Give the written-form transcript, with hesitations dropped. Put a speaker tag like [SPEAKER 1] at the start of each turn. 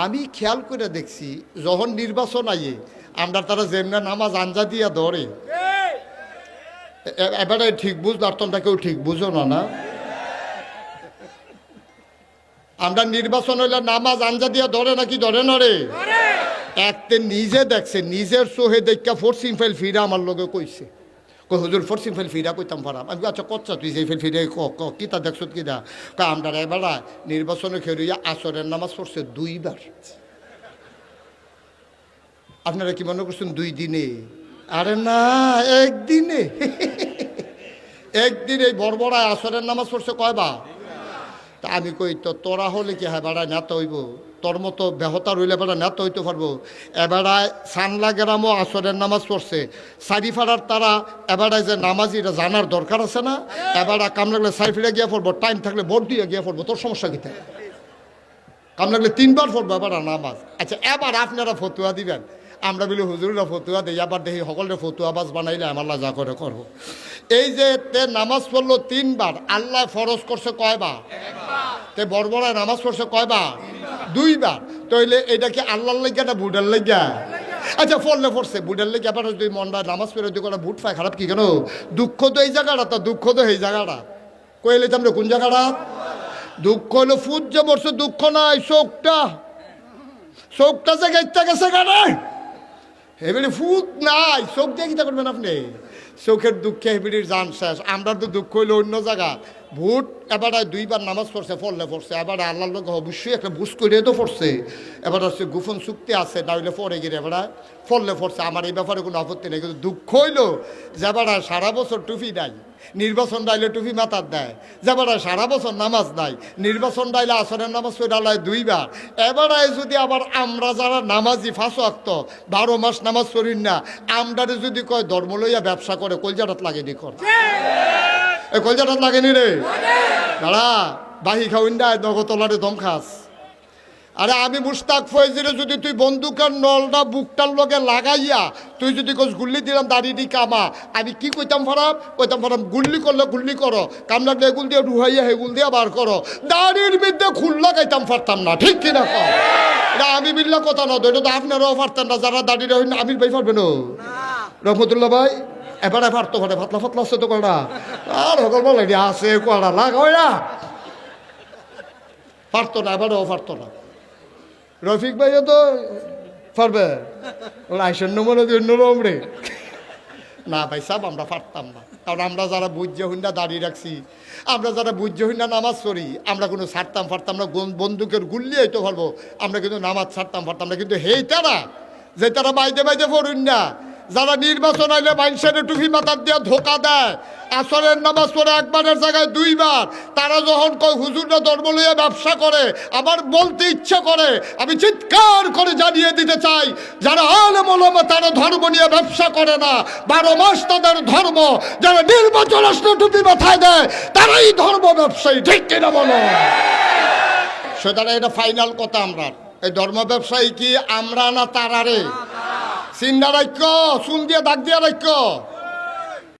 [SPEAKER 1] আমি খেয়াল করে দেখছি যখন নির্বাচন আইয়ে আমরা তারা যেমনা নামাজ আঞ্জা দিয়া ধরে এবারে ঠিক বুঝবার তোমরা কেউ ঠিক বুঝো না আমরা নির্বাচন হইলে নামাজ আঞ্জা দিয়া ধরে নাকি ধরে না রে একতে নিজে দেখছে নিজের চোহে দেখা ফোর্সিং ফাইল ফিরা আমার লগে কইছে কই হুজুর ফোর্সিং ফাইল ফিরা কইতাম পারাম আমি আচ্ছা কচ্ছা তুই যে ফাইল ফিরে কিতা দেখছ কিনা আমরা এবারা নির্বাচনে খেয়ে আসরের নামাজ পড়ছে 2 বার। আপনারা কি মনে করছেন 2 দিনে? আরে না, একদিনে। একদিন এই বড়বড়ায় আসরের নামাজ পড়ছে কয়বার? তা আমি কই তো তোরা হলে কি হ্যাঁ বেড়ায় নেতা হইব, তোর মতো বেহতা রইলে বেড়া নেতা হইতে পারবো? এবারায় সানলা গ্রামও আসরের নামাজ পড়ছে, সারিফাড়ার তারা এবারায় যে নামাজ এটা জানার দরকার আছে না? এবার কাম লাগলে সাইফিরে গিয়ে পড়বো, টাইম থাকলে ভোট দিয়ে গিয়ে পড়বো, তোর সমস্যা কী থাকে? কাম লাগলে 3 বার পড়বো এবার নামাজ। আচ্ছা এবার আপনারা ফতুয়া দিবেন, আমরা বলি হুজুররা ফতুয়া দেই, আবার দেখি সকলের ফতুয়াবাজ বানাইলে আমার যা করে করবো। এই যে তে নামাজ পড়লো 3 বার, আল্লাহ ফরজ করছে কয়বার? তে বড়বড়ায় নামাজ পড়ছে কয়বার? 2 বার। তাইলে এটা কি আল্লাহর লাগিয়া না বুডার লাগিয়া? আচ্ছা ফললে পড়ছে বুডার লেগে, আবার যদি মনটা নামাজ পড়ে যদি কোনো বুট পায় খারাপ কি কেন? দুঃখ তো এই জায়গাটা, তা দুঃখ তো এই জায়গাটা কইলে আমরা কোন জায়গাটা? দুঃখ হলো ফুট যে পড়ছে, দুঃখ নাই চোখটা, চোখটা যে গেটটা গেছে গানে হেবিড়ি ফুট নাই, চোখ দিয়ে কিতা করবেন আপনি? চোখের দুঃখে হেবিড়ির জান শেষ। আমরা তো দুঃখ হইলো অন্য জায়গা। ভোট এবার 2 বার নামাজ পড়ছে, ফললে পড়ছে, এবার আল্লাহর লোক অবশ্যই একটা বুঝ করে তো পড়ছে। এবার হচ্ছে গোপন চুক্তি আছে, না হইলে পরে গিয়ে এবার ফললে পড়ছে। আমার এই ব্যাপারে কোনো আপত্তি নেই, কিন্তু দুঃখ হইলো যাবার সারা বছর টুপি নাই, নির্বাচন ডাইলে টুপি মাথার দেয়, যাবার সারা বছর নামাজ নাই, নির্বাচন ডাইলে আসরের নামাজ পড়ালায় 2 বার। এবারায় যদি আবার আমরা যারা নামাজি 5 ওয়াক্ত 12 মাস নামাজ পড়িন না, আমরারে যদি কয় ধর্ম লইয়া ব্যবসা করে, কলজাটাত লাগেনি কর, এ কলজাটাত লাগেনি রে দাঁড়া বাহি খাওইন দেয় নগতলারে দম খাস। আরে আমি মুশতাক ফয়েজিরে যদি তুই বন্দুকের নলটা বুকটার লগে লাগাইয়া তুই যদি কোচ গুল্লি দিলাম দাঁড়িয়ে কামা, আমি কি কইতাম ফারাম? কইতাম ফারাম গুল্লি করলে গুল্লি করো, কামলাটা এগুল দিয়ে রুহাইয়া হেগুল দিয়ে বার করো, দাড়ির বিদ্যে খুল লাগাইতাম পারতাম না, ঠিক কিনা কর? এটা আমি বিল্লা কথা না, এটা তো আপনারাও পারতেন না, যারা দাঁড়িয়ে রহিন আমির ভাই পারবেন রহমতুল্লাহ ভাই এবারে পারতো ঘরে ফাতলা ফাতলা আছে তো কড়া, আর সকল বলে আছে কড়া লাগাও না, পারতো না, এবারেও পারতো না। রফিক ভাইও তো পারবে, আইসন্য মনে অন্যরকম রে না ভাই সাহেব, আমরা পারতাম না। কারণ আমরা যারা বুঝ্য হুন্ডা দাঁড়িয়ে রাখছি, আমরা যারা বুঝ্য হুন্ডা নামাজ পড়ি, আমরা কোনো ছাড়তাম পারতাম না, বন্দুকের গুল্লি হইতে পারবো, আমরা কিন্তু নামাজ ছাড়তাম পারতাম না। কিন্তু হেই তারা যে তারা বাইদে বাইদে পড়ুন না, যারা নির্বাচন আইলে মানুষের টুপি মাথার দিয়ে ধোকা দেয়, আসরের নামাজ পড়ে একবারের জায়গায় 2 বার, তারা যখন কয় হুজুররা ধর্ম লইয়া ব্যবসা করে, আমার বলতে ইচ্ছা করে, আমি চিৎকার করে জানিয়ে দিতে চাই, যারা আলেম ওলামা তারা ধর্ম নিয়ে ব্যবসা করে না, 12 মাস তাদের ধর্ম, যারা নির্বাচন আসলে টুপি মাথায় দেয় তারাই ধর্ম ব্যবসায়ী, ঠিক কিনা বলো? সুতরাং এটা ফাইনাল কথা, আমরা এই ধর্ম ব্যবসায়ী কি আমরা না তারারে? চিন্তা রাখ্য, চুন দিয়ে দাগ দিয়ে রাখ্য।